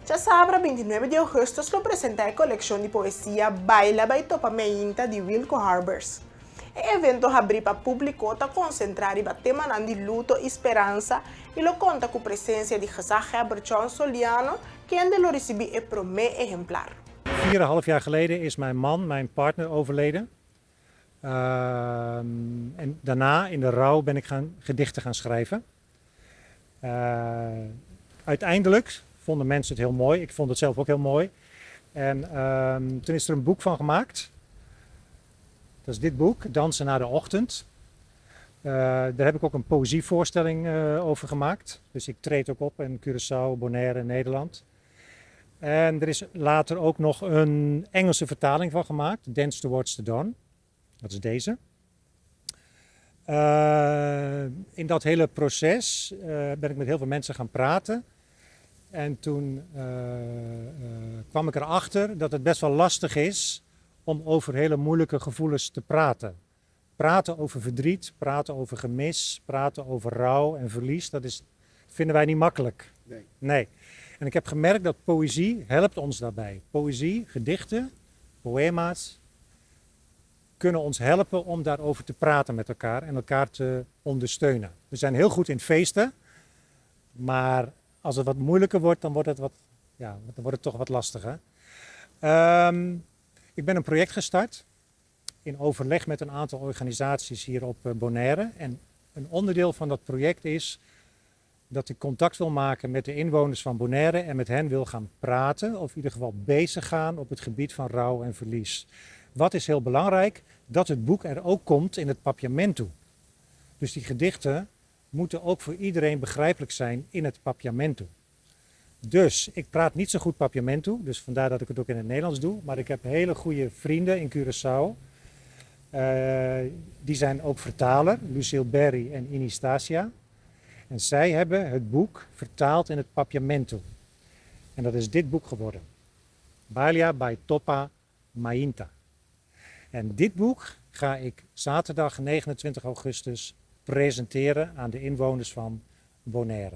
Ya sábado 29 de agosto lo presenta a colección de poesía Baila by Topa Meinta de Wilco Harbers. El evento abriu para público a concentrar e tema de luto e esperança e lo conta com a presença de Gezaga Bertrand Soliano, que ainda lo recebi el primer exemplar. 4,5 jaar geleden is mijn man, mijn partner, overleden. En daarna, in de rouw, ben ik gedichten gaan schrijven. Uiteindelijk vonden mensen het heel mooi. Ik vond het zelf ook heel mooi. En toen is er een boek van gemaakt. Dat is dit boek, Dansen naar de ochtend. Daar heb ik ook een poëzievoorstelling over gemaakt. Dus ik treed ook op in Curaçao, Bonaire, Nederland. En er is later ook nog een Engelse vertaling van gemaakt, Dance Towards the Dawn. Dat is deze. In dat hele proces ben ik met heel veel mensen gaan praten. En toen kwam ik erachter dat het best wel lastig is om over hele moeilijke gevoelens te praten. Praten over verdriet, praten over gemis, praten over rouw en verlies, vinden wij niet makkelijk. Nee. En ik heb gemerkt dat poëzie helpt ons daarbij. Poëzie, gedichten, poëma's kunnen ons helpen om daarover te praten met elkaar en elkaar te ondersteunen. We zijn heel goed in feesten, maar als het wat moeilijker wordt, dan wordt het toch wat lastiger. Ik ben een project gestart in overleg met een aantal organisaties hier op Bonaire. En een onderdeel van dat project is dat ik contact wil maken met de inwoners van Bonaire en met hen wil gaan praten, of in ieder geval bezig gaan op het gebied van rouw en verlies. Wat is heel belangrijk? Dat het boek er ook komt in het papiamento. Dus die gedichten moeten ook voor iedereen begrijpelijk zijn in het papiamento. Dus ik praat niet zo goed papiamento, dus vandaar dat ik het ook in het Nederlands doe. Maar ik heb hele goede vrienden in Curaçao. Die zijn ook vertaler, Lucille Berry en Inistasia. En zij hebben het boek vertaald in het papiamento. En dat is dit boek geworden. Baila by Topa Meinta. En dit boek ga ik zaterdag 29 augustus presenteren aan de inwoners van Bonaire.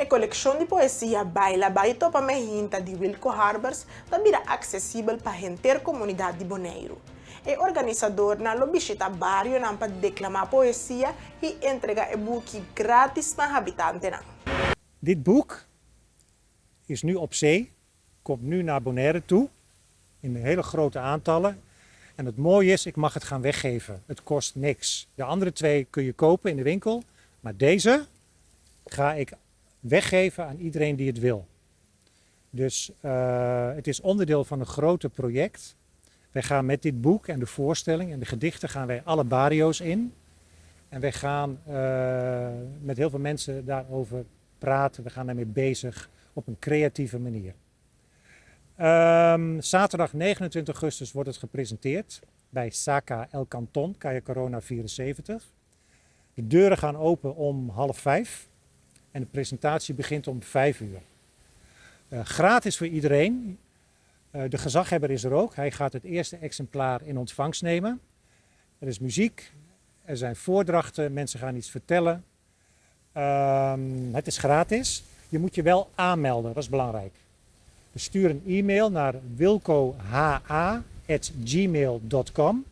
A coleção de poesia Baila by Topa Meinta de Wilco Harbers também é acessível para a inteira comunidade de Bonaire. O organizador na lo visita barrio para declamar poesia e entrega o boek gratis naar habitanten. Dit boek is nu op zee, komt nu naar Bonaire toe in hele grote aantallen. En het mooie is, ik mag het gaan weggeven. Het kost niks. De andere 2 kun je kopen in de winkel, maar deze ga ik weggeven aan iedereen die het wil. Dus het is onderdeel van een groter project. Wij gaan met dit boek en de voorstelling en de gedichten gaan wij alle barrio's in. En wij gaan met heel veel mensen daarover praten. We gaan daarmee bezig op een creatieve manier. Zaterdag 29 augustus wordt het gepresenteerd bij Saca El Canton, Calle Corona 74. De deuren gaan open om 4:30 en de presentatie begint om 5:00. Gratis voor iedereen. De gezaghebber is er ook. Hij gaat het eerste exemplaar in ontvangst nemen. Er is muziek, er zijn voordrachten, mensen gaan iets vertellen. Het is gratis. Je moet je wel aanmelden, dat is belangrijk. Dus stuur een e-mail naar wilcoha@gmail.com.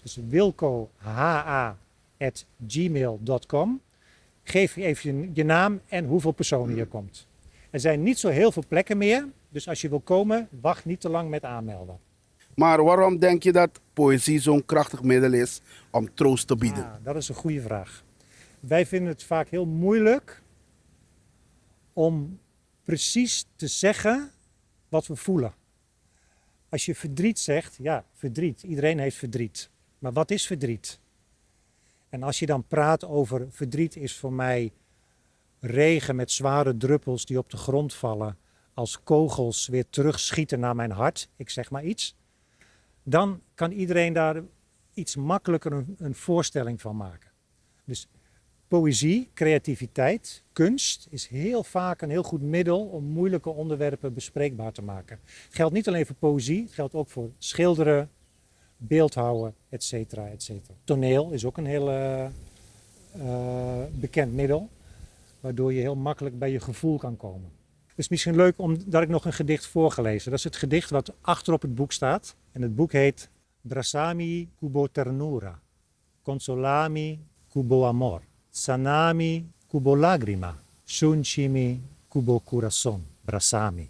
Dus wilcoha@gmail.com. Geef even je naam en hoeveel personen je komt. Er zijn niet zo heel veel plekken meer, dus als je wil komen, wacht niet te lang met aanmelden. Maar waarom denk je dat poëzie zo'n krachtig middel is om troost te bieden? Dat is een goede vraag. Wij vinden het vaak heel moeilijk om precies te zeggen wat we voelen. Als je verdriet zegt, ja, verdriet. Iedereen heeft verdriet. Maar wat is verdriet? En als je dan praat over verdriet is voor mij regen met zware druppels die op de grond vallen, als kogels weer terugschieten naar mijn hart, ik zeg maar iets, dan kan iedereen daar iets makkelijker een voorstelling van maken. Dus poëzie, creativiteit, kunst is heel vaak een heel goed middel om moeilijke onderwerpen bespreekbaar te maken. Het geldt niet alleen voor poëzie, het geldt ook voor schilderen, beeldhouwen, et cetera, et cetera. Toneel is ook een heel bekend middel, waardoor je heel makkelijk bij je gevoel kan komen. Het is misschien leuk dat ik nog een gedicht voorgelezen. Dat is het gedicht wat achter op het boek staat. En het boek heet Brasami cubo ternura, consolami cubo amor, sanami cubo lagrima, suncimi cubo corazon, brasami.